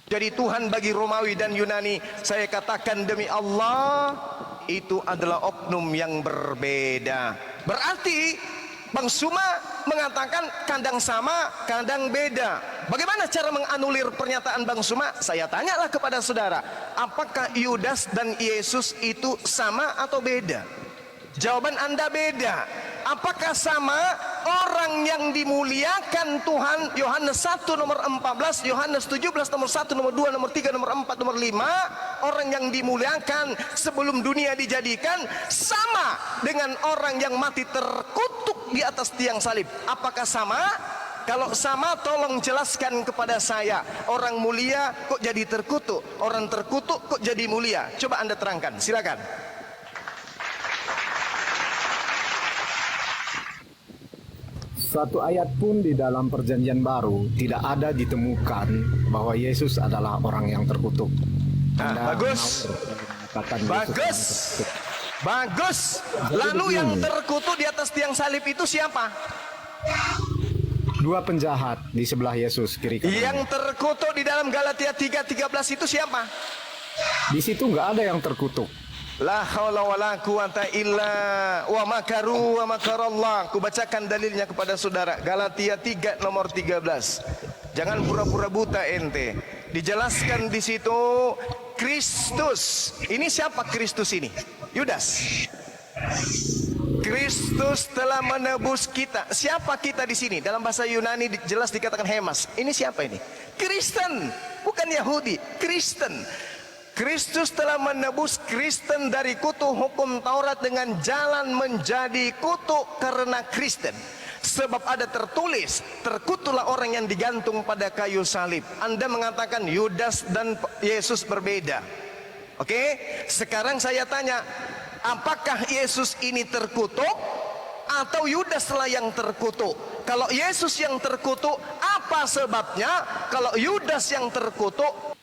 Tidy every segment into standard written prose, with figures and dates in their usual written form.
jadi Tuhan bagi Romawi dan Yunani. Saya katakan demi Allah, itu adalah oknum yang berbeda. Berarti Bang Suma mengatakan kadang sama, kadang beda. Bagaimana cara menganulir pernyataan Bang Suma? Saya tanyalah kepada saudara, apakah Yudas dan Yesus itu sama atau beda? Jawaban Anda beda. Apakah sama? Orang yang dimuliakan Tuhan, Yohanes 1 nomor 14, Yohanes 17 nomor 1, nomor 2, nomor 3, nomor 4, nomor 5. Orang yang dimuliakan sebelum dunia dijadikan sama dengan orang yang mati terkutuk di atas tiang salib. Apakah sama? Kalau sama, tolong jelaskan kepada saya. Orang mulia kok jadi terkutuk? Orang terkutuk kok jadi mulia? Coba Anda terangkan, silakan. Satu ayat pun di dalam perjanjian baru tidak ada ditemukan bahwa Yesus adalah orang yang terkutuk. Bagus. Bagus. Bagus. Lalu yang terkutuk di atas tiang salib itu siapa? Dua penjahat di sebelah Yesus kiri kanan. Yang terkutuk di dalam Galatia 3:13 itu siapa? Di situ nggak ada yang terkutuk. La haula wala quwata illa wa makaru wa makarallah. Ku bacakan dalilnya kepada saudara. Galatia 3 nomor 13. Jangan pura-pura buta ente. Dijelaskan di situ Kristus. Ini siapa Kristus ini? Yudas. Kristus telah menebus kita. Siapa kita di sini? Dalam bahasa Yunani jelas dikatakan Hemas. Ini siapa ini? Kristen, bukan Yahudi. Kristen. Kristus telah menebus Kristen dari kutuk hukum Taurat dengan jalan menjadi kutuk karena Kristen. Sebab ada tertulis, terkutuklah orang yang digantung pada kayu salib. Anda mengatakan Yudas dan Yesus berbeda. Oke, sekarang saya tanya, apakah Yesus ini terkutuk atau Yudaslah yang terkutuk? Kalau Yesus yang terkutuk, apa sebabnya? Kalau Yudas yang terkutuk,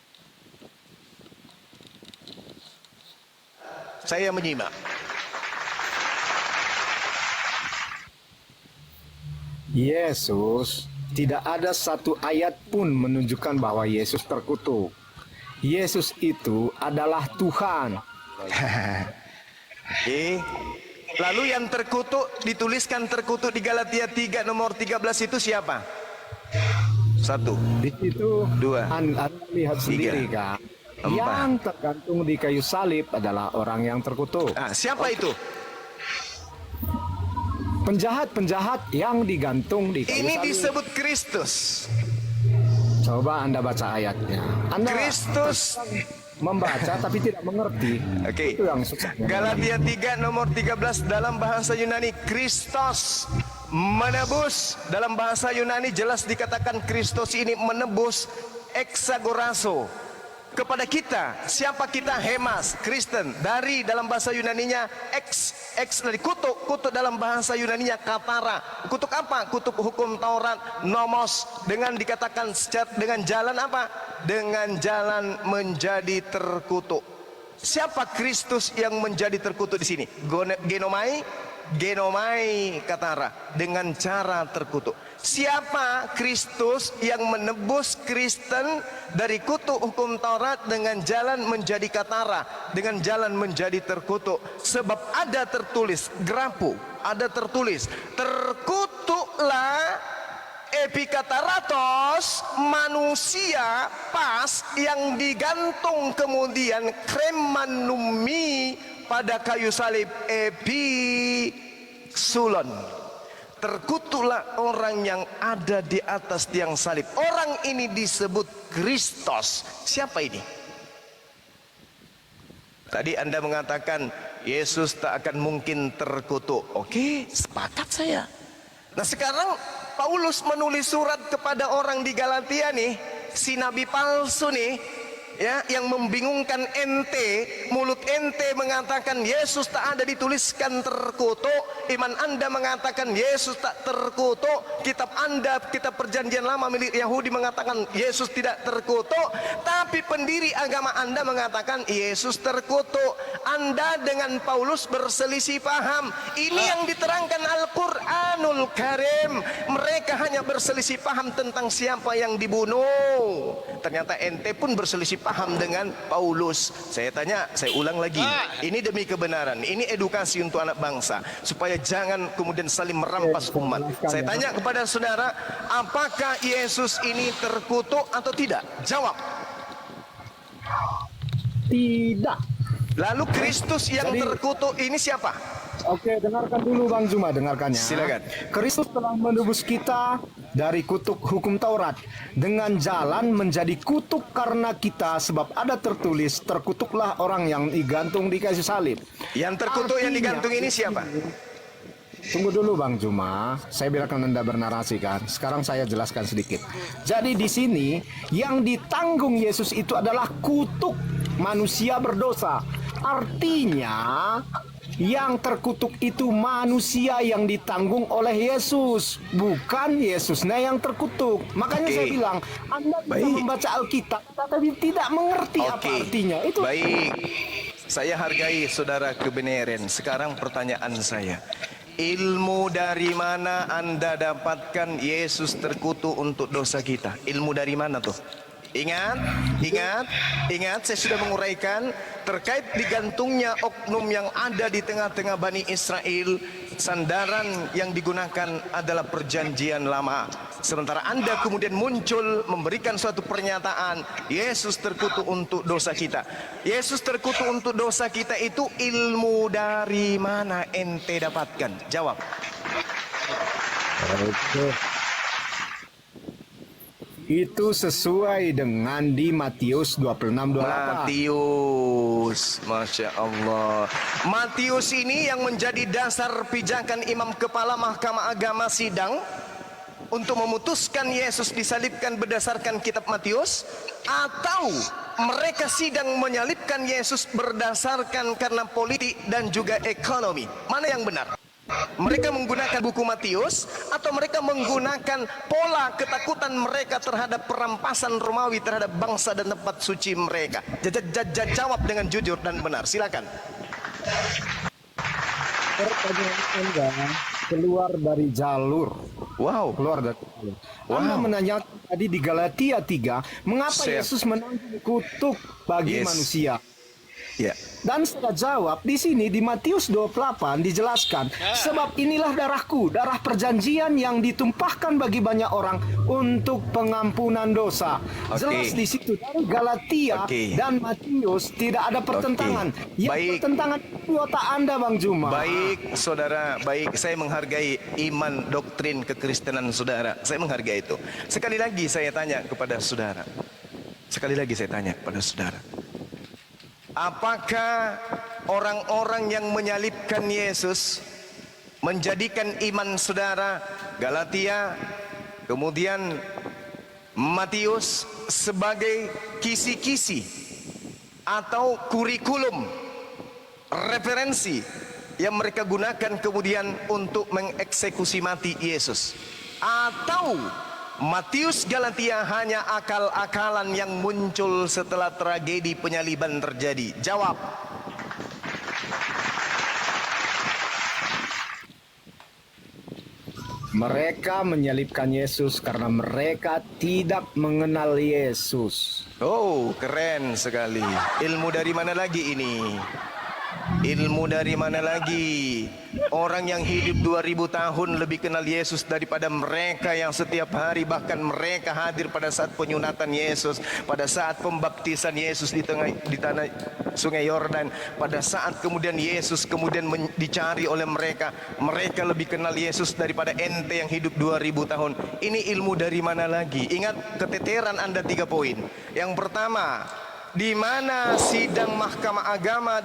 saya menyimak. Yesus, tidak ada satu ayat pun menunjukkan bahwa Yesus terkutuk. Yesus itu adalah Tuhan. Lalu yang terkutuk, dituliskan terkutuk di Galatia 3 nomor 13 itu siapa? Satu. Di situ Dua. Anda lihat sendiri kan. Yang tergantung di kayu salib adalah orang yang terkutuk. Siapa itu? Penjahat-penjahat yang digantung di kayu Ini salib. disebut Kristus. Coba Anda baca ayatnya. Anda Kristus membaca tapi tidak mengerti. Oke. Itu yang susah. Galatia 3 nomor 13 dalam bahasa Yunani Kristos menebus. Dalam bahasa Yunani jelas dikatakan Kristus ini menebus exagorazo. Kepada kita, siapa kita? Hemas, Kristen. Dari dalam bahasa Yunaninya X dari kutuk dalam bahasa Yunaninya katara. Kutuk apa? Kutuk hukum Taurat, nomos, dengan dikatakan dengan jalan apa? Dengan jalan menjadi terkutuk. Siapa Kristus yang menjadi terkutuk di sini? Genomai katara, dengan cara terkutuk. Siapa Kristus yang menebus Kristen dari kutuk hukum Taurat dengan jalan menjadi katara, dengan jalan menjadi terkutuk? Sebab ada tertulis, grapu, ada tertulis, terkutuklah epikataratos, manusia pas yang digantung kemudian kremanumi pada kayu salib, episulon. Terkutuklah orang yang ada di atas tiang salib. Orang ini disebut Kristus. Siapa ini? Tadi Anda mengatakan Yesus tak akan mungkin terkutuk. Oke, sepakat saya. Nah sekarang Paulus menulis surat kepada orang di Galatia nih, si nabi palsu nih, ya, yang membingungkan ente. Mulut ente mengatakan Yesus tak ada dituliskan terkutuk, iman Anda mengatakan Yesus tak terkutuk, kitab Anda, kitab perjanjian lama milik Yahudi mengatakan Yesus tidak terkutuk, tapi pendiri agama Anda mengatakan Yesus terkutuk. Anda dengan Paulus berselisih paham. Ini yang diterangkan Al-Quran. Qur'anul Karim. Mereka hanya berselisih paham tentang siapa yang dibunuh. Ternyata ente pun berselisih paham dengan Paulus. Saya tanya, saya ulang lagi. Ini demi kebenaran, ini edukasi untuk anak bangsa supaya jangan kemudian saling merampas umat. Saya tanya kepada saudara, apakah Yesus ini terkutuk atau tidak? Jawab. Tidak. Lalu Kristus yang terkutuk ini siapa? Oke, dengarkan dulu Bang Zuma, dengarkannya. Silakan. Kristus telah menebus kita dari kutuk hukum Taurat dengan jalan menjadi kutuk karena kita, sebab ada tertulis, terkutuklah orang yang digantung di kayu salib. Yang terkutuk yang digantung ini siapa? Tunggu dulu Bang Zuma, saya biarkan Anda bernarasi kan. Sekarang saya jelaskan sedikit. Jadi di sini yang ditanggung Yesus itu adalah kutuk manusia berdosa. Artinya yang terkutuk itu manusia yang ditanggung oleh Yesus, bukan Yesusnya yang terkutuk. Makanya saya bilang, Anda bisa membaca Alkitab tetapi tidak mengerti apa artinya. Itu baik. Saya hargai saudara kebenaran. Sekarang pertanyaan saya, ilmu dari mana Anda dapatkan Yesus terkutuk untuk dosa kita? Ilmu dari mana tuh? Ingat, saya sudah menguraikan terkait digantungnya oknum yang ada di tengah-tengah Bani Israel. Sandaran yang digunakan adalah perjanjian lama. Sementara Anda kemudian muncul memberikan suatu pernyataan, Yesus terkutuk untuk dosa kita. Yesus terkutuk untuk dosa kita itu ilmu dari mana ente dapatkan? Jawab. Itu sesuai dengan di Matius 26:28. Matius, Masya Allah. Matius ini yang menjadi dasar pijakan imam kepala Mahkamah Agama sidang untuk memutuskan Yesus disalibkan berdasarkan kitab Matius, atau mereka sidang menyalibkan Yesus berdasarkan karena politik dan juga ekonomi. Mana yang benar? Mereka menggunakan buku Matius atau mereka menggunakan pola ketakutan mereka terhadap perampasan Romawi terhadap bangsa dan tempat suci mereka? Jawab dengan jujur dan benar, silakan. Pertanyaan Anda keluar dari jalur. Wow. Keluar dari jalur. Anda menanyakan tadi di Galatia 3, mengapa Yesus menanggung kutuk bagi manusia? Ya. Dan saya jawab di sini di Matius 28 dijelaskan, sebab inilah darahku, darah perjanjian yang ditumpahkan bagi banyak orang untuk pengampunan dosa. Jelas di situ dari Galatia dan Matius tidak ada pertentangan. Yang pertentangan itu otak Anda Bang Zuma. Baik saudara, baik, saya menghargai iman doktrin kekristenan saudara. Saya menghargai itu. Sekali lagi saya tanya kepada saudara. Apakah orang-orang yang menyalibkan Yesus menjadikan iman saudara Galatia kemudian Matius sebagai kisi-kisi atau kurikulum referensi yang mereka gunakan kemudian untuk mengeksekusi mati Yesus? Atau Matius Galatia hanya akal-akalan yang muncul setelah tragedi penyaliban terjadi? Jawab. Mereka menyalibkan Yesus karena mereka tidak mengenal Yesus. Oh, keren sekali. Ilmu dari mana lagi ini? Ilmu dari mana lagi? Orang yang hidup 2000 tahun lebih kenal Yesus daripada mereka yang setiap hari, bahkan mereka hadir pada saat penyunatan Yesus, pada saat pembaptisan Yesus di tanah Sungai Yordan, pada saat kemudian Yesus kemudian dicari oleh mereka. Mereka lebih kenal Yesus daripada ente yang hidup 2000 tahun. Ini ilmu dari mana lagi? Ingat keteteran Anda 3 poin. Yang pertama, di mana sidang Mahkamah Agama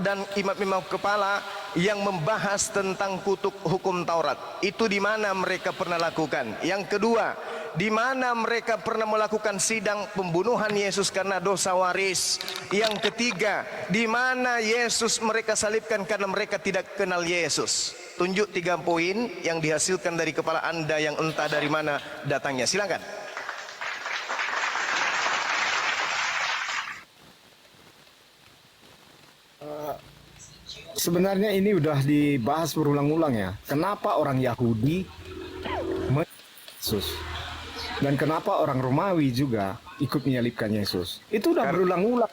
dan imam-imam kepala yang membahas tentang kutuk hukum Taurat? Itu di mana mereka pernah lakukan? Yang kedua, di mana mereka pernah melakukan sidang pembunuhan Yesus karena dosa waris? Yang ketiga, di mana Yesus mereka salibkan karena mereka tidak kenal Yesus? Tunjuk 3 poin yang dihasilkan dari kepala Anda yang entah dari mana datangnya. Silakan. sebenarnya ini udah dibahas berulang-ulang ya. Kenapa orang Yahudi Yesus dan kenapa orang Romawi juga ikut menyalibkan Yesus? Itu udah berulang-ulang.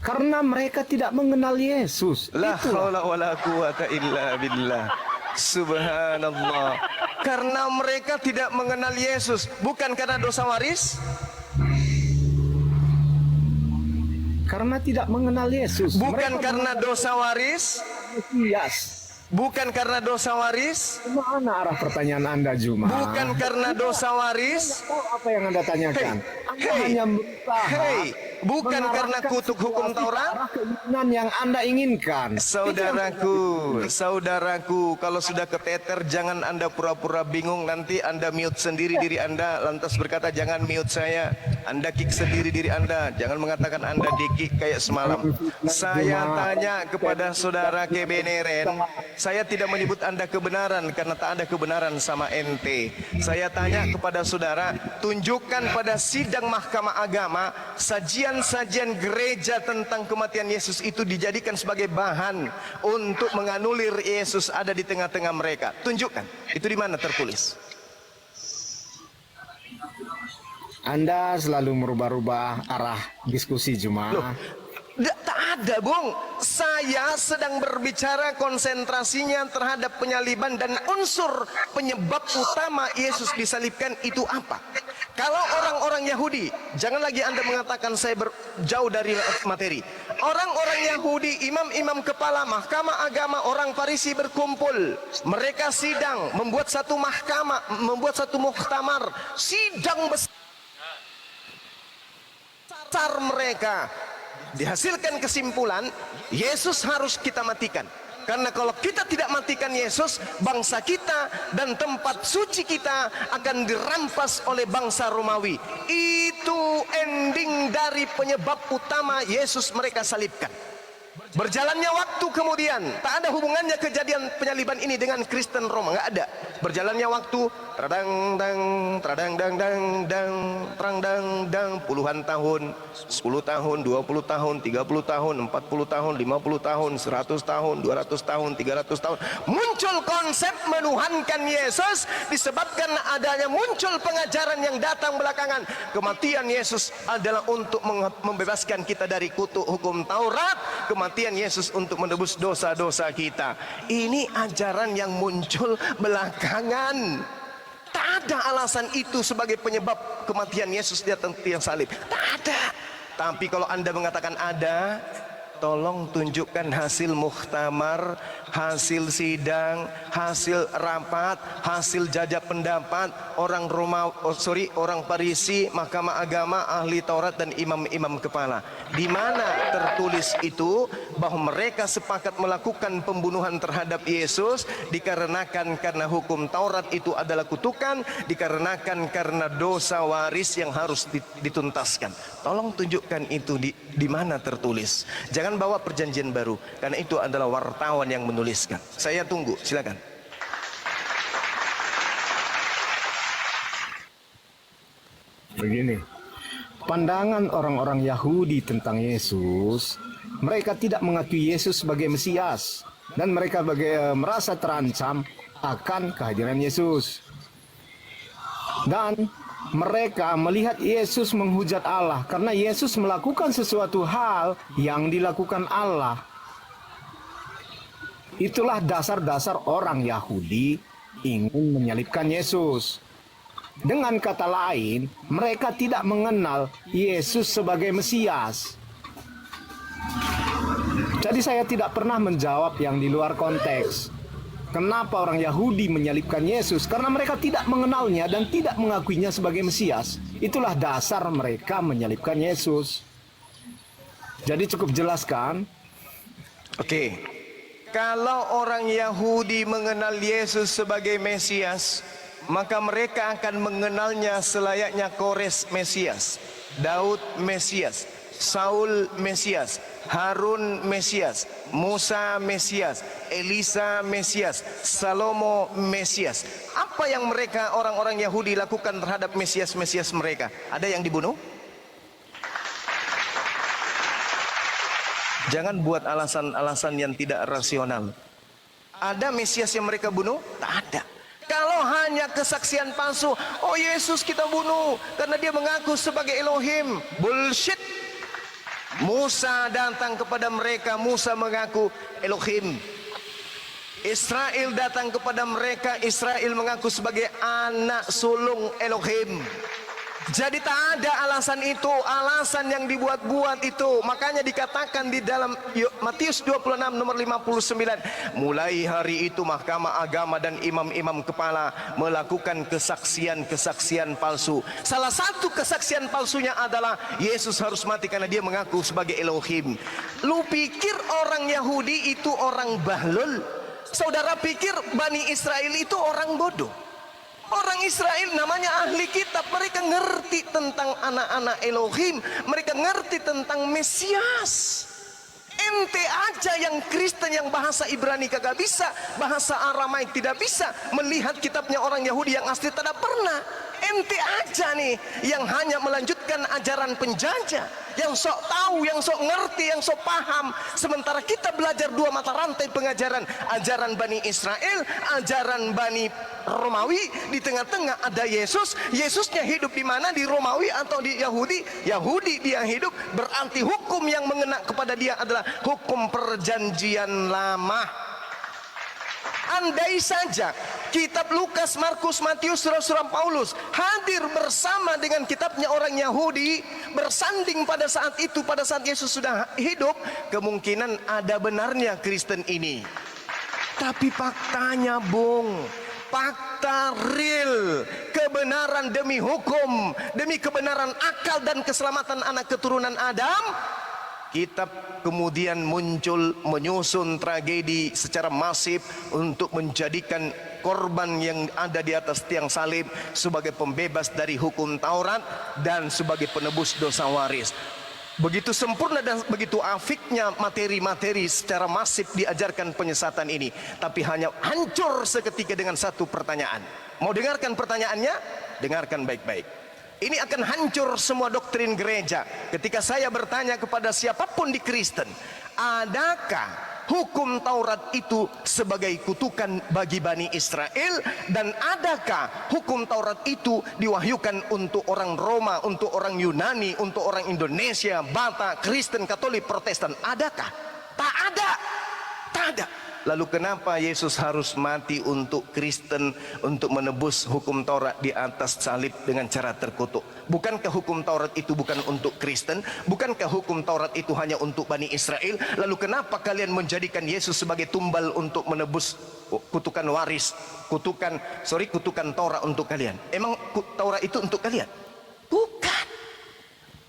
Karena mereka tidak mengenal Yesus. La Itulah. haula wala quwata illa billah. Subhanallah. Karena mereka tidak mengenal Yesus, bukan karena dosa waris. Karena tidak mengenal Yesus. Bukan Mereka karena dosa waris. Mesias. Bukan karena dosa waris. Mana arah pertanyaan Anda, Juma? Bukan karena dosa waris. Tahu apa yang Anda tanyakan? Anda hanya berusaha bukan karena kutuk hukum Taurat. arah keinginan yang Anda inginkan. Saudaraku, kalau sudah keteter jangan Anda pura-pura bingung, nanti Anda mute sendiri diri Anda, lantas berkata jangan mute saya. Anda kick sendiri diri Anda, jangan mengatakan Anda di-kick kayak semalam. Saya tanya kepada saudara kebeneren, saya tidak menyebut Anda kebenaran karena tak ada kebenaran sama ente. Saya tanya kepada saudara, tunjukkan pada sidang mahkamah agama sajian-sajian gereja tentang kematian Yesus itu dijadikan sebagai bahan untuk menganulir Yesus ada di tengah-tengah mereka. Tunjukkan, itu di mana tertulis? Anda selalu merubah-rubah arah diskusi, Juma. Tak ada, Bung. Saya sedang berbicara konsentrasinya terhadap penyaliban dan unsur penyebab utama Yesus disalibkan itu apa. Kalau orang-orang Yahudi, jangan lagi Anda mengatakan saya jauh dari materi. Orang-orang Yahudi, imam-imam kepala mahkamah agama, orang Farisi berkumpul. Mereka sidang, membuat satu mahkamah, membuat satu muktamar, sidang besar mereka. Dihasilkan kesimpulan, Yesus harus kita matikan. Karena kalau kita tidak matikan Yesus, bangsa kita dan tempat suci kita akan dirampas oleh bangsa Romawi. Itu ending dari penyebab utama Yesus mereka salibkan. Berjalannya waktu kemudian, tak ada hubungannya kejadian penyaliban ini dengan Kristen Roma, nggak ada. Berjalannya waktu, tradang dang, tradang dang dang dang, terang dang dang, puluhan tahun, 10 tahun, 20 tahun, 30 tahun, 40 tahun, 50 tahun, 100 tahun, 200 tahun, 300 tahun. Muncul konsep menuhankan Yesus disebabkan adanya muncul pengajaran yang datang belakangan. Kematian Yesus adalah untuk membebaskan kita dari kutuk hukum Taurat. Kematian Yesus untuk menebus dosa-dosa kita. Ini ajaran yang muncul belakangan. Tak ada alasan itu sebagai penyebab kematian Yesus di atas tiang salib. Tak ada. Tapi kalau Anda mengatakan ada, tolong tunjukkan hasil muhtamar, hasil sidang, hasil rapat, hasil jajak pendapat orang orang Farisi, mahkamah agama, ahli Taurat dan imam-imam kepala. Di mana tertulis itu bahwa mereka sepakat melakukan pembunuhan terhadap Yesus dikarenakan karena hukum Taurat itu adalah kutukan, dikarenakan karena dosa waris yang harus dituntaskan. Tolong tunjukkan itu di mana tertulis. Jangan bawa perjanjian baru, karena itu adalah wartawan yang menuliskan. Saya tunggu, silakan. Begini, pandangan orang-orang Yahudi tentang Yesus, mereka tidak mengakui Yesus sebagai Mesias dan mereka merasa terancam akan kehadiran Yesus. Dan mereka melihat Yesus menghujat Allah karena Yesus melakukan sesuatu hal yang dilakukan Allah. Itulah dasar-dasar orang Yahudi ingin menyalibkan Yesus. Dengan kata lain, mereka tidak mengenal Yesus sebagai Mesias. Jadi saya tidak pernah menjawab yang di luar konteks. Kenapa orang Yahudi menyalibkan Yesus? Karena mereka tidak mengenalnya dan tidak mengakuinya sebagai Mesias. Itulah dasar mereka menyalibkan Yesus. Jadi cukup jelaskan. Oke. Kalau orang Yahudi mengenal Yesus sebagai Mesias, maka mereka akan mengenalnya selayaknya Kores Mesias, Daud Mesias, Saul Mesias, Harun Mesias, Musa Mesias, Elisa Mesias, Salomo Mesias. Apa yang mereka orang-orang Yahudi lakukan terhadap Mesias-Mesias mereka? Ada yang dibunuh? Jangan buat alasan-alasan yang tidak rasional. Ada Mesias yang mereka bunuh? Tak ada. Kalau hanya kesaksian palsu, oh Yesus kita bunuh karena dia mengaku sebagai Elohim. Bullshit. Musa datang kepada mereka, Musa mengaku Elohim. Israel datang kepada mereka, Israel mengaku sebagai anak sulung Elohim. Jadi tak ada alasan itu, alasan yang dibuat-buat itu. Makanya dikatakan di dalam Matius 26 nomor 59, mulai hari itu mahkamah agama dan imam-imam kepala melakukan kesaksian-kesaksian palsu. Salah satu kesaksian palsunya adalah Yesus harus mati karena dia mengaku sebagai Elohim. Lu pikir orang Yahudi itu orang bahlul? Saudara pikir Bani Israel itu orang bodoh? Orang Israel namanya ahli kitab. Mereka ngerti tentang anak-anak Elohim. Mereka ngerti tentang Mesias. Ente aja yang Kristen yang bahasa Ibrani kagak bisa, bahasa Aramaik tidak bisa, melihat kitabnya orang Yahudi yang asli tidak pernah. Ente aja nih yang hanya melanjutkan ajaran penjajah, yang sok tahu, yang sok ngerti, yang sok paham. Sementara kita belajar dua mata rantai pengajaran, ajaran Bani Israel, ajaran Bani Romawi. Di tengah-tengah ada Yesus. Yesusnya hidup di mana? Di Romawi atau di Yahudi? Yahudi dia hidup, berarti hukum yang mengena kepada dia adalah hukum perjanjian lama. Andai saja kitab Lukas, Markus, Matius, surat-surat Paulus hadir bersama dengan kitabnya orang Yahudi, bersanding pada saat itu, pada saat Yesus sudah hidup, kemungkinan ada benarnya Kristen ini. Tapi faktanya bung, fakta real, kebenaran demi hukum, demi kebenaran akal dan keselamatan anak keturunan Adam, kitab kemudian muncul menyusun tragedi secara masif untuk menjadikan korban yang ada di atas tiang salib sebagai pembebas dari hukum Taurat dan sebagai penebus dosa waris. Begitu sempurna dan begitu afiknya materi-materi secara masif diajarkan penyesatan ini, tapi hanya hancur seketika dengan satu pertanyaan. Mau dengarkan pertanyaannya? Dengarkan baik-baik. Ini akan hancur semua doktrin gereja. Ketika saya bertanya kepada siapapun di Kristen, adakah hukum Taurat itu sebagai kutukan bagi Bani Israel? Dan adakah hukum Taurat itu diwahyukan untuk orang Roma, untuk orang Yunani, untuk orang Indonesia, Batak, Kristen, Katolik, Protestan? Adakah? Tak ada. Tak ada. Lalu kenapa Yesus harus mati untuk Kristen, untuk menebus hukum Taurat di atas salib dengan cara terkutuk? Bukankah hukum Taurat itu bukan untuk Kristen? Bukankah hukum Taurat itu hanya untuk Bani Israel? Lalu kenapa kalian menjadikan Yesus sebagai tumbal untuk menebus kutukan waris, kutukan Taurat untuk kalian? Emang Taurat itu untuk kalian? Bukan.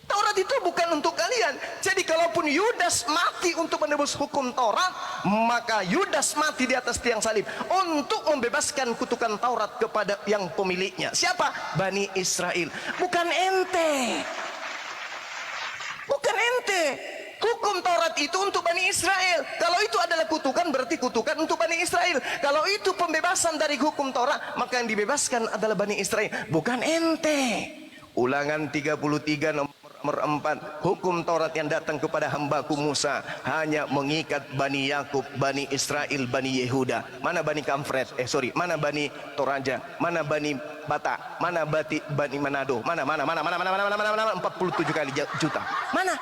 Taurat itu bukan untuk kalian. Jadi kalaupun Yudas mati untuk menebus hukum Taurat, maka Yudas mati di atas tiang salib untuk membebaskan kutukan Taurat kepada yang pemiliknya. Siapa? Bani Israel. Bukan ente. Bukan ente. Hukum Taurat itu untuk Bani Israel. Kalau itu adalah kutukan, berarti kutukan untuk Bani Israel. Kalau itu pembebasan dari hukum Taurat, maka yang dibebaskan adalah Bani Israel, bukan ente. Ulangan 33 nomor 4, hukum Taurat yang datang kepada hambaku Musa hanya mengikat Bani Yakub, Bani Israel, Bani Yehuda. Mana Bani Kamfret? Mana Bani Toraja? Mana Bani Batak? Mana Bani Manado? Mana 47 kali juta. Mana?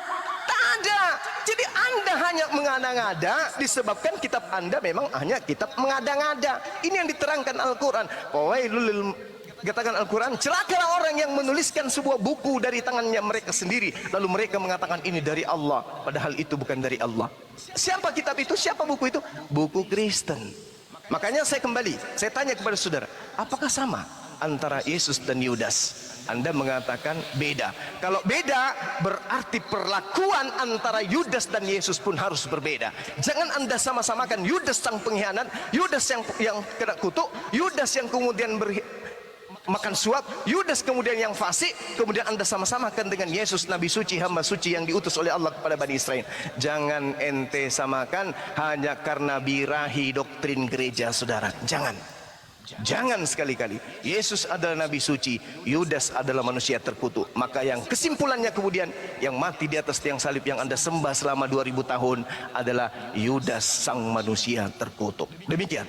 Tak ada. Jadi Anda hanya mengada-ngada disebabkan kitab Anda memang hanya kitab mengada-ngada. Ini yang diterangkan Al-Quran. Katakan Al-Quran, celakalah orang yang menuliskan sebuah buku dari tangannya mereka sendiri, lalu mereka mengatakan ini dari Allah, padahal itu bukan dari Allah. Siapa kitab itu? Siapa buku itu? Buku Kristen. Makanya saya tanya kepada saudara, apakah sama antara Yesus dan Yudas? Anda mengatakan beda. Kalau beda, berarti perlakuan antara Yudas dan Yesus pun harus berbeda. Jangan Anda sama-samakan Yudas sang pengkhianat, Yudas yang kena kutuk, Yudas yang kemudian makan suap, Yudas kemudian yang fasik, kemudian Anda sama-samakan dengan Yesus, Nabi suci, hamba suci yang diutus oleh Allah kepada Bani Israel. Jangan ente samakan hanya karena birahi doktrin gereja, saudara. Jangan. Jangan sekali-kali. Yesus adalah nabi suci, Yudas adalah manusia terkutuk. Maka yang kesimpulannya kemudian, yang mati di atas tiang salib yang Anda sembah selama 2000 tahun adalah Yudas, sang manusia terkutuk. Demikian.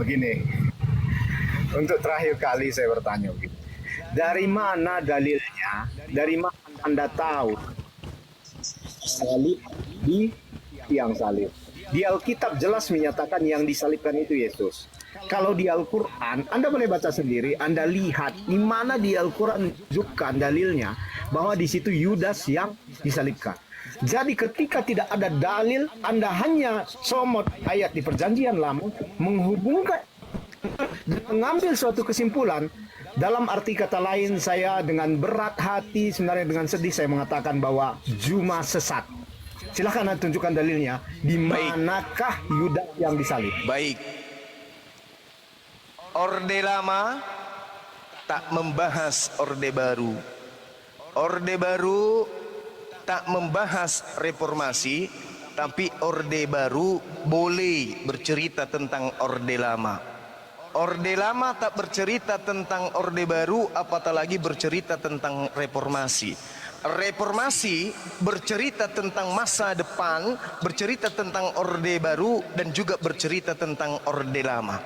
Begini, untuk terakhir kali saya bertanya begitu. Dari mana dalilnya? Dari mana Anda tahu salib di tiang salib? Di Alkitab jelas menyatakan yang disalibkan itu Yesus. Kalau di Al-Quran, Anda boleh baca sendiri, Anda lihat di mana di Al-Quran menunjukkan dalilnya bahwa di situ Yudas yang disalibkan. Jadi ketika tidak ada dalil, Anda hanya somot ayat di Perjanjian Lama, menghubungkan dan mengambil suatu kesimpulan. Dalam arti kata lain, saya dengan berat hati, sebenarnya dengan sedih, saya mengatakan bahwa Juma sesat. Silahkan Anda tunjukkan dalilnya. Di manakah Yudas yang disalib? Baik. Orde Lama tak membahas Orde Baru. Orde Baru tak membahas reformasi, tapi Orde Baru boleh bercerita tentang Orde Lama. Orde Lama tak bercerita tentang Orde Baru, apatah lagi bercerita tentang reformasi. Reformasi bercerita tentang masa depan, bercerita tentang Orde Baru, dan juga bercerita tentang Orde Lama.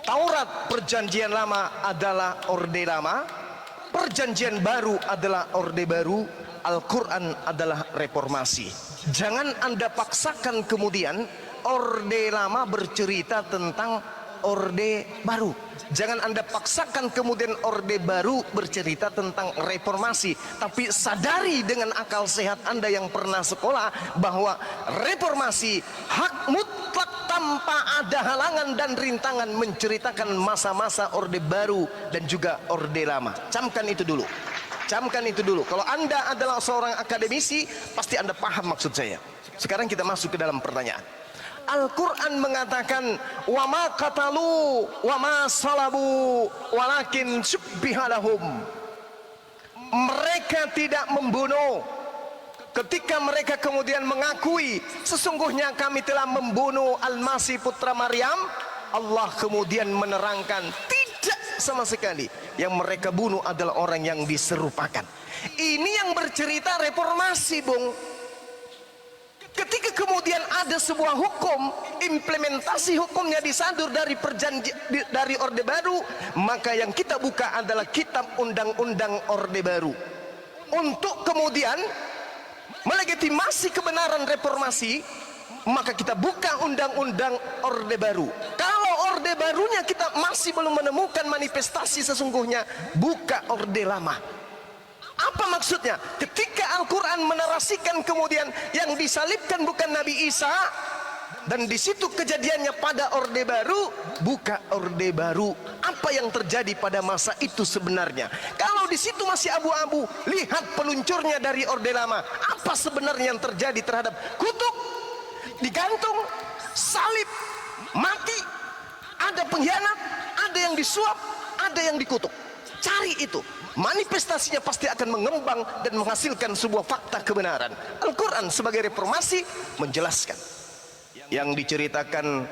Taurat Perjanjian Lama adalah Orde Lama, Perjanjian Baru adalah Orde Baru, Al-Quran adalah reformasi. Jangan Anda paksakan kemudian Orde Lama bercerita tentang Orde Baru. Jangan Anda paksakan kemudian Orde Baru bercerita tentang reformasi. Tapi sadari dengan akal sehat Anda yang pernah sekolah bahwa reformasi hak mutlak tanpa ada halangan dan rintangan menceritakan masa-masa Orde Baru dan juga Orde Lama. Camkan itu dulu. Camkan itu dulu. Kalau Anda adalah seorang akademisi, pasti Anda paham maksud saya. Sekarang kita masuk ke dalam pertanyaan. Al-Quran mengatakan wa ma qatalu wa ma salabu walakin syubbiha lahum. Mereka tidak membunuh. Ketika mereka kemudian mengakui sesungguhnya kami telah membunuh Al-Masih putra Maryam, Allah kemudian menerangkan tidak sama sekali. Yang mereka bunuh adalah orang yang diserupakan. Ini yang bercerita reformasi, Bung. Ketika kemudian ada sebuah hukum, implementasi hukumnya disadur dari dari Orde Baru, maka yang kita buka adalah kitab undang-undang Orde Baru. Untuk kemudian melegitimasi kebenaran reformasi, maka kita buka undang-undang Orde Baru. Kalau Orde Barunya kita masih belum menemukan manifestasi sesungguhnya, buka Orde Lama. Apa maksudnya? Ketika Al-Quran menarasikan kemudian yang disalibkan bukan Nabi Isa, dan di situ kejadiannya pada Orde Baru, buka Orde Baru. Apa yang terjadi pada masa itu sebenarnya? Kalau di situ masih abu-abu, lihat peluncurnya dari Orde Lama. Apa sebenarnya yang terjadi terhadap kutuk, digantung, salib, mati, ada pengkhianat, ada yang disuap, ada yang dikutuk. Cari itu, manifestasinya pasti akan mengembang dan menghasilkan sebuah fakta kebenaran. Al-Quran sebagai reformasi menjelaskan yang diceritakan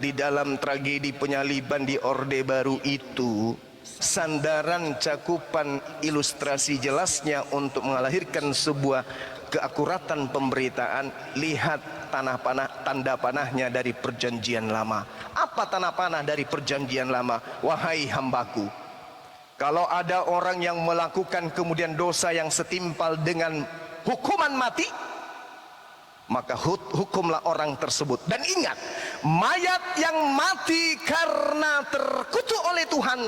di dalam tragedi penyaliban di Orde Baru itu, sandaran cakupan ilustrasi jelasnya untuk melahirkan sebuah keakuratan pemberitaan. Lihat tanah panah, tanda panahnya dari Perjanjian Lama. Apa tanah panah dari Perjanjian Lama? Wahai hambaku, kalau ada orang yang melakukan kemudian dosa yang setimpal dengan hukuman mati, maka hukumlah orang tersebut. Dan ingat, mayat yang mati karena terkutuk oleh Tuhan,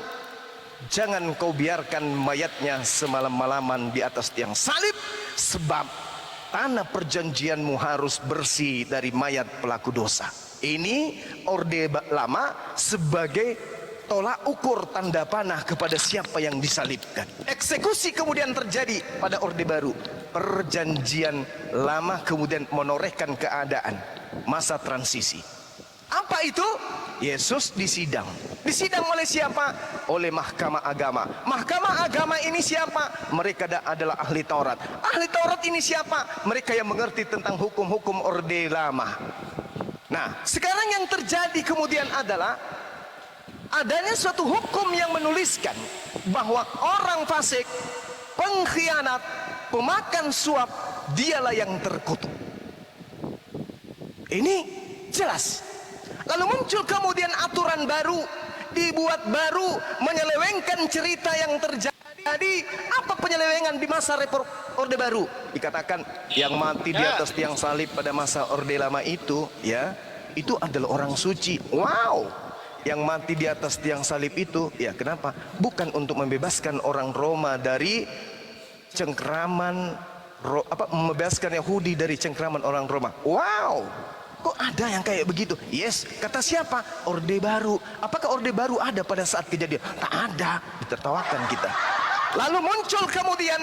jangan kau biarkan mayatnya semalam-malaman di atas tiang salib, sebab tanah perjanjianmu harus bersih dari mayat pelaku dosa. Ini Orde Lama sebagai tolak ukur tanda panah kepada siapa yang disalibkan. Eksekusi kemudian terjadi pada Orde Baru. Perjanjian Lama kemudian menorehkan keadaan masa transisi. Apa itu? Yesus disidang. Disidang oleh siapa? Oleh mahkamah agama. Mahkamah agama ini siapa? Mereka adalah ahli Taurat. Ahli Taurat ini siapa? Mereka yang mengerti tentang hukum-hukum Orde Lama. Nah, sekarang yang terjadi kemudian adalah adanya suatu hukum yang menuliskan bahwa orang fasik, pengkhianat, pemakan suap, dialah yang terkutuk. Ini jelas. Lalu muncul kemudian aturan baru, dibuat baru, menyelewengkan cerita yang terjadi. Apa penyelewengan di masa Orde Baru? Dikatakan yang mati di atas tiang salib pada masa Orde Lama itu, ya, itu adalah orang suci. Wow. Yang mati di atas tiang salib itu, ya kenapa? Bukan untuk membebaskan orang Roma dari cengkraman, membebaskan Yahudi dari cengkraman orang Roma. Wow. Kok ada yang kayak begitu? Yes, kata siapa? Orde Baru. Apakah Orde Baru ada pada saat kejadian? Tak ada. Ditertawakan kita. Lalu muncul kemudian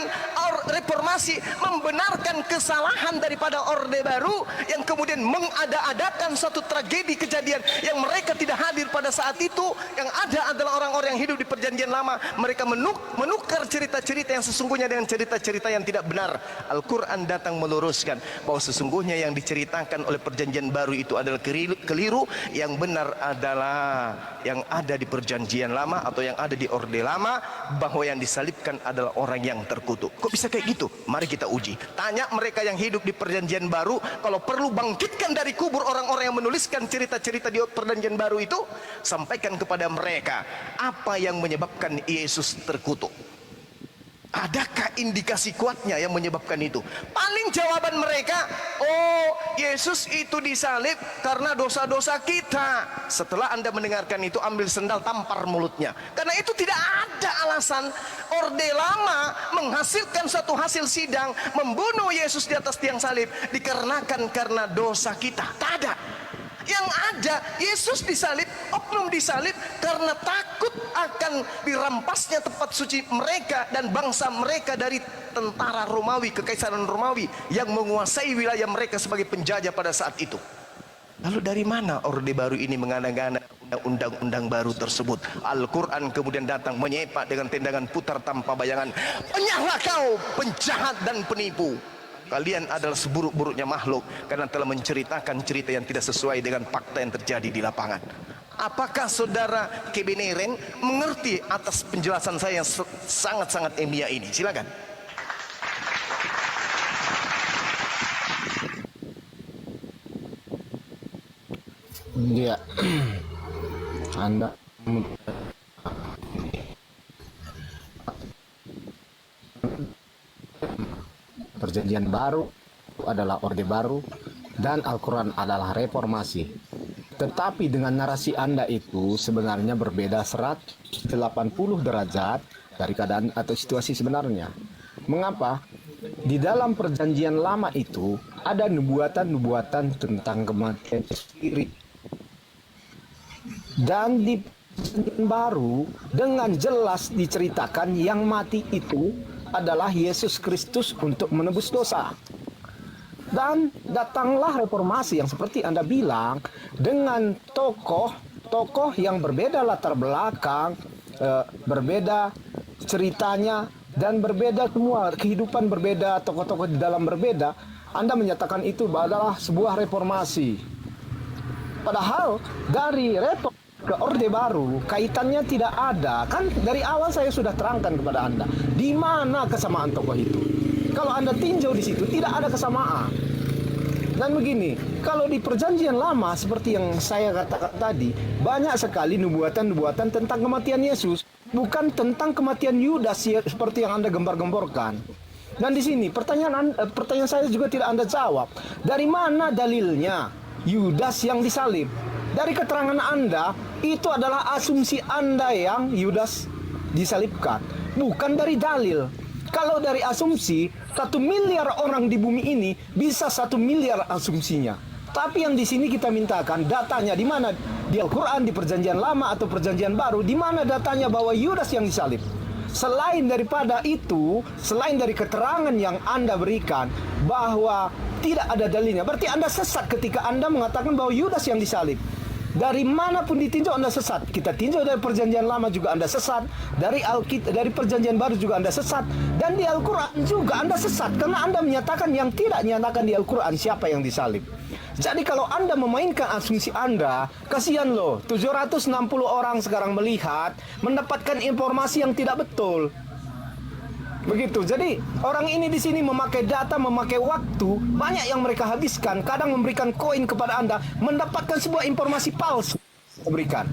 reformasi membenarkan kesalahan daripada Orde Baru yang kemudian mengada-adakan suatu tragedi kejadian yang mereka tidak hadir pada saat itu. Yang ada adalah orang-orang yang hidup di perjanjian lama. Mereka menukar cerita-cerita yang sesungguhnya dengan cerita-cerita yang tidak benar. Al-Quran datang meluruskan bahwa sesungguhnya yang diceritakan oleh perjanjian baru itu adalah keliru. Yang benar adalah yang ada di perjanjian lama atau yang ada di Orde Lama, bahwa yang disalib adalah orang yang terkutuk. Kok bisa kayak gitu? Mari kita uji. Tanya mereka yang hidup di perjanjian baru, kalau perlu bangkitkan dari kubur orang-orang yang menuliskan cerita-cerita di perjanjian baru itu, sampaikan kepada mereka apa yang menyebabkan Yesus terkutuk. Adakah indikasi kuatnya yang menyebabkan itu? Paling jawaban mereka, oh, Yesus itu disalib karena dosa-dosa kita. Setelah Anda mendengarkan itu, ambil sendal tampar mulutnya. Karena itu tidak ada alasan Orde Lama menghasilkan suatu hasil sidang membunuh Yesus di atas tiang salib dikarenakan karena dosa kita. Tak ada. Yang ada, Yesus disalib, oknum disalib karena takut akan dirampasnya tempat suci mereka dan bangsa mereka dari tentara Romawi, kekaisaran Romawi yang menguasai wilayah mereka sebagai penjajah pada saat itu. Lalu dari mana Orde Baru ini mengada-ngada undang-undang baru tersebut? Al-Quran kemudian datang menyepak dengan tendangan putar tanpa bayangan. Enyahlah kau, penjahat dan penipu. Kalian adalah seburuk-buruknya makhluk karena telah menceritakan cerita yang tidak sesuai dengan fakta yang terjadi di lapangan. Apakah saudara Kebeneren mengerti atas penjelasan saya yang sangat-sangat ilmiah ini? Silakan. Iya. Anda Perjanjian Baru adalah Orde Baru dan Al-Quran adalah reformasi. Tetapi dengan narasi Anda itu sebenarnya berbeda 180 derajat dari keadaan atau situasi sebenarnya. Mengapa? Di dalam perjanjian lama itu ada nubuatan-nubuatan tentang kematian sendiri. Dan di perjanjian baru dengan jelas diceritakan yang mati itu adalah Yesus Kristus untuk menebus dosa. Dan datanglah reformasi yang seperti Anda bilang dengan tokoh yang berbeda latar belakang, berbeda ceritanya dan berbeda semua, kehidupan berbeda, tokoh-tokoh di dalam berbeda. Anda menyatakan itu adalah sebuah reformasi. Padahal dari reformasi ke Orde Baru kaitannya tidak ada. Kan dari awal saya sudah terangkan kepada Anda di mana kesamaan tokoh itu. Kalau Anda tinjau di situ tidak ada kesamaan. Dan begini, kalau di perjanjian lama seperti yang saya katakan tadi, banyak sekali nubuatan-nubuatan tentang kematian Yesus, bukan tentang kematian Yudas seperti yang Anda gembar-gemborkan. Dan di sini pertanyaan saya juga tidak Anda jawab. Dari mana dalilnya Yudas yang disalib? Dari keterangan Anda, itu adalah asumsi Anda yang Yudas disalibkan, bukan dari dalil. Kalau dari asumsi, 1 miliar orang di bumi ini bisa 1 miliar asumsinya. Tapi yang di sini kita mintakan datanya di mana? Di Al-Quran, di Perjanjian Lama atau Perjanjian Baru, di mana datanya bahwa Yudas yang disalib? Selain daripada itu, selain dari keterangan yang Anda berikan bahwa tidak ada dalilnya, berarti Anda sesat ketika Anda mengatakan bahwa Yudas yang disalib. Dari manapun ditinjau Anda sesat. Kita tinjau dari perjanjian lama juga Anda sesat, dari Alkitab, dari perjanjian baru juga Anda sesat, dan di Al-Quran juga Anda sesat karena Anda menyatakan yang tidak dinyatakan di Al-Quran siapa yang disalib. Jadi kalau Anda memainkan asumsi Anda, kasihan loh, 760 orang sekarang melihat, mendapatkan informasi yang tidak betul. Begitu. Jadi orang ini di sini memakai data, memakai waktu, banyak yang mereka habiskan, kadang memberikan koin kepada Anda, mendapatkan sebuah informasi palsu memberikan.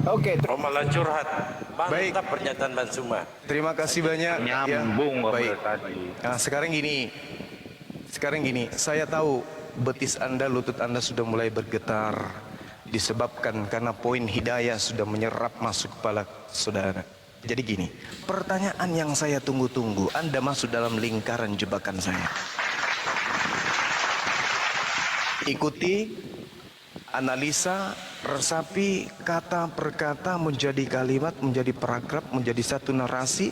Oke. Oh, malah curhat. Baik. Mantap pernyataan Bang Suma. Terima kasih banyak. Nyambung Bapak Baik. tadi. Nah, sekarang gini, saya tahu betis Anda, lutut Anda sudah mulai bergetar disebabkan karena poin hidayah sudah menyerap masuk kepala saudara. Jadi gini, pertanyaan yang saya tunggu-tunggu, Anda masuk dalam lingkaran jebakan saya. Ikuti, analisa, resapi kata per kata menjadi kalimat, menjadi paragraf, menjadi satu narasi,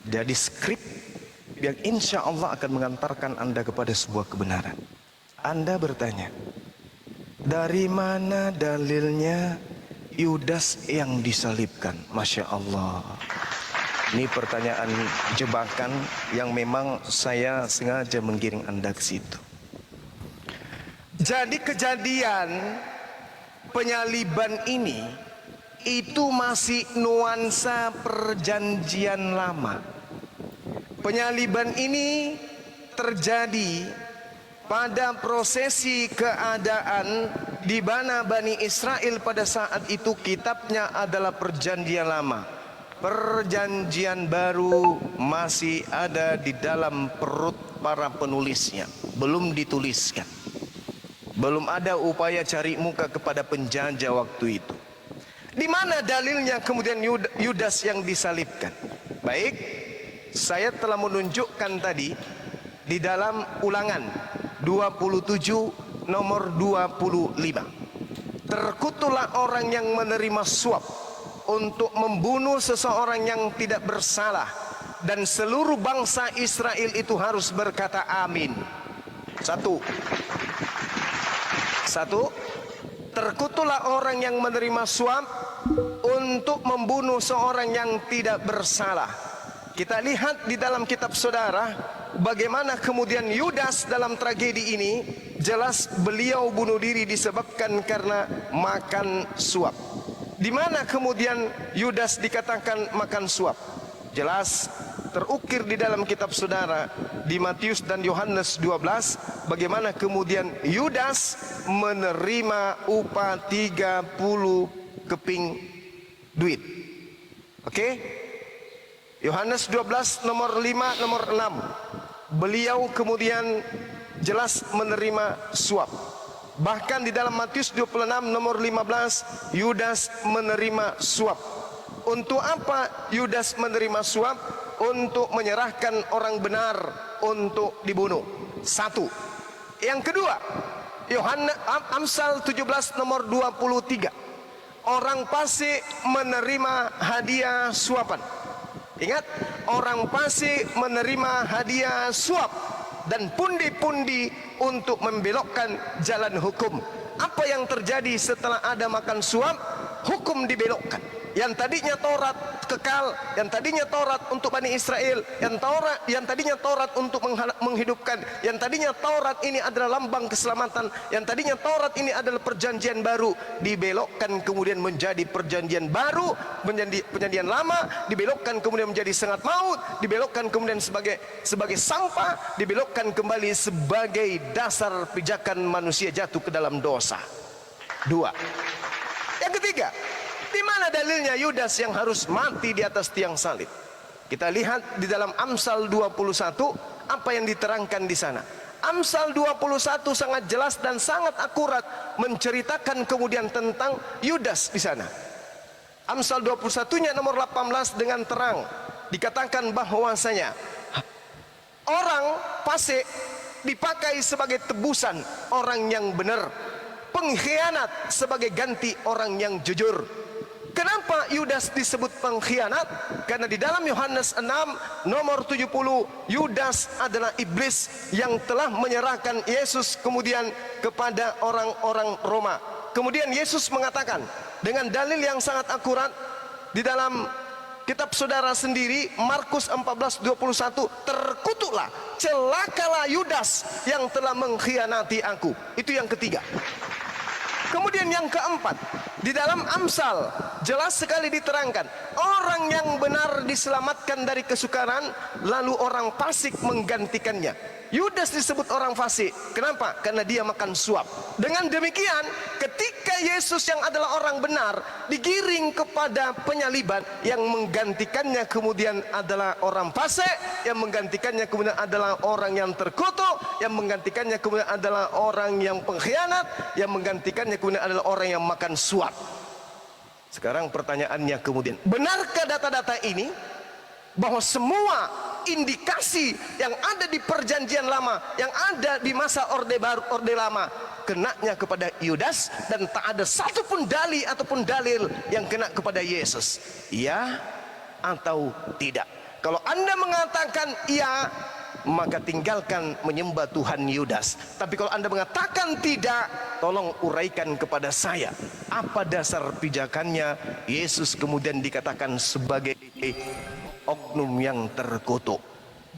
jadi skrip yang insya Allah akan mengantarkan Anda kepada sebuah kebenaran. Anda bertanya, dari mana dalilnya Yudas yang disalibkan? Masya Allah. Ini pertanyaan jebakan yang memang saya sengaja menggiring Anda ke situ. Jadi kejadian penyaliban ini itu masih nuansa perjanjian lama. Penyaliban ini terjadi pada prosesi keadaan di mana Bani Israel pada saat itu kitabnya adalah perjanjian lama. Perjanjian baru masih ada di dalam perut para penulisnya, belum dituliskan. Belum ada upaya cari muka kepada penjajah waktu itu. Di mana dalilnya kemudian Yudas yang disalibkan? Baik, saya telah menunjukkan tadi di dalam Ulangan 27 nomor 25. Terkutuklah orang yang menerima suap untuk membunuh seseorang yang tidak bersalah, dan seluruh bangsa Israel itu harus berkata amin. Satu, terkutuklah orang yang menerima suap untuk membunuh seorang yang tidak bersalah. Kita lihat di dalam kitab saudara bagaimana kemudian Yudas dalam tragedi ini, jelas beliau bunuh diri disebabkan karena makan suap. Di mana kemudian Yudas dikatakan makan suap? Jelas terukir di dalam kitab saudara di Matius dan Yohanes 12 bagaimana kemudian Yudas menerima upah 30 keping duit. Oke? Yohanes 12 nomor 5 nomor 6. Beliau kemudian jelas menerima suap. Bahkan di dalam Matius 26 nomor 15 Yudas menerima suap. Untuk apa Yudas menerima suap? Untuk menyerahkan orang benar untuk dibunuh. Satu. Yang kedua, Amsal 17 nomor 23. Orang fasik menerima hadiah suapan. Ingat, orang fasik menerima hadiah suap dan pundi-pundi untuk membelokkan jalan hukum. Apa yang terjadi setelah ada makan suap? Hukum dibelokkan. Yang tadinya Taurat kekal, yang tadinya Taurat untuk Bani Israel, yang tadinya Taurat untuk menghidupkan, yang tadinya Taurat ini adalah lambang keselamatan, yang tadinya Taurat ini adalah perjanjian baru, dibelokkan kemudian menjadi perjanjian baru, menjadi perjanjian lama, dibelokkan kemudian menjadi sangat maut, dibelokkan kemudian sebagai sampah, dibelokkan kembali sebagai dasar pijakan manusia jatuh ke dalam dosa. Dua. Yang ketiga, di mana dalilnya Yudas yang harus mati di atas tiang salib? Kita lihat di dalam Amsal 21 apa yang diterangkan di sana. Amsal 21 sangat jelas dan sangat akurat menceritakan kemudian tentang Yudas di sana. Amsal 21-nya nomor 18 dengan terang dikatakan bahwasanya orang fasik dipakai sebagai tebusan orang yang benar, pengkhianat sebagai ganti orang yang jujur. Kenapa Yudas disebut pengkhianat? Karena di dalam Yohanes 6 nomor 70 Yudas adalah iblis yang telah menyerahkan Yesus kemudian kepada orang-orang Roma. Kemudian Yesus mengatakan dengan dalil yang sangat akurat di dalam kitab saudara sendiri, Markus 14:21, terkutuklah, celakalah Yudas yang telah mengkhianati aku. Itu yang ketiga. Kemudian yang keempat, di dalam Amsal jelas sekali diterangkan, orang yang benar diselamatkan dari kesukaran, lalu orang fasik menggantikannya. Yudas disebut orang fasik. Kenapa? Karena dia makan suap. Dengan demikian, ketika Yesus yang adalah orang benar digiring kepada penyaliban, yang menggantikannya kemudian adalah orang fasik, yang menggantikannya kemudian adalah orang yang terkutuk, yang menggantikannya kemudian adalah orang yang pengkhianat, yang menggantikannya kemudian adalah orang yang makan suap. Sekarang pertanyaannya kemudian, benarkah data-data ini bahwa semua indikasi yang ada di perjanjian lama, yang ada di masa orde baru, orde lama, kenanya kepada Yudas, dan tak ada satupun dalil ataupun dalil yang kena kepada Yesus? Iya atau tidak? Kalau Anda mengatakan iya, maka tinggalkan menyembah Tuhan Yudas. Tapi kalau Anda mengatakan tidak, tolong uraikan kepada saya, apa dasar pijakannya Yesus kemudian dikatakan sebagai oknum yang terkutuk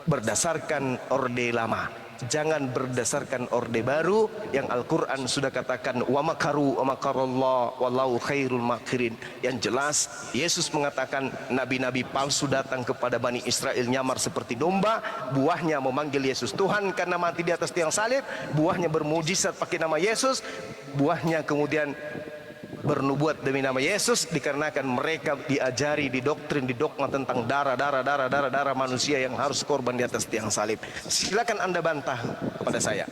berdasarkan orde lama, jangan berdasarkan orde baru yang Al-Quran sudah katakan wa makaru wa makarallah wallahu khairul makirin. Yang jelas Yesus mengatakan nabi-nabi palsu datang kepada Bani Israel nyamar seperti domba, buahnya memanggil Yesus Tuhan karena mati di atas tiang salib, buahnya bermujizat pakai nama Yesus, buahnya kemudian bernubuat demi nama Yesus, dikarenakan mereka diajari, didoktrin, didogma tentang darah manusia yang harus korban di atas tiang salib. Silakan Anda bantah kepada saya.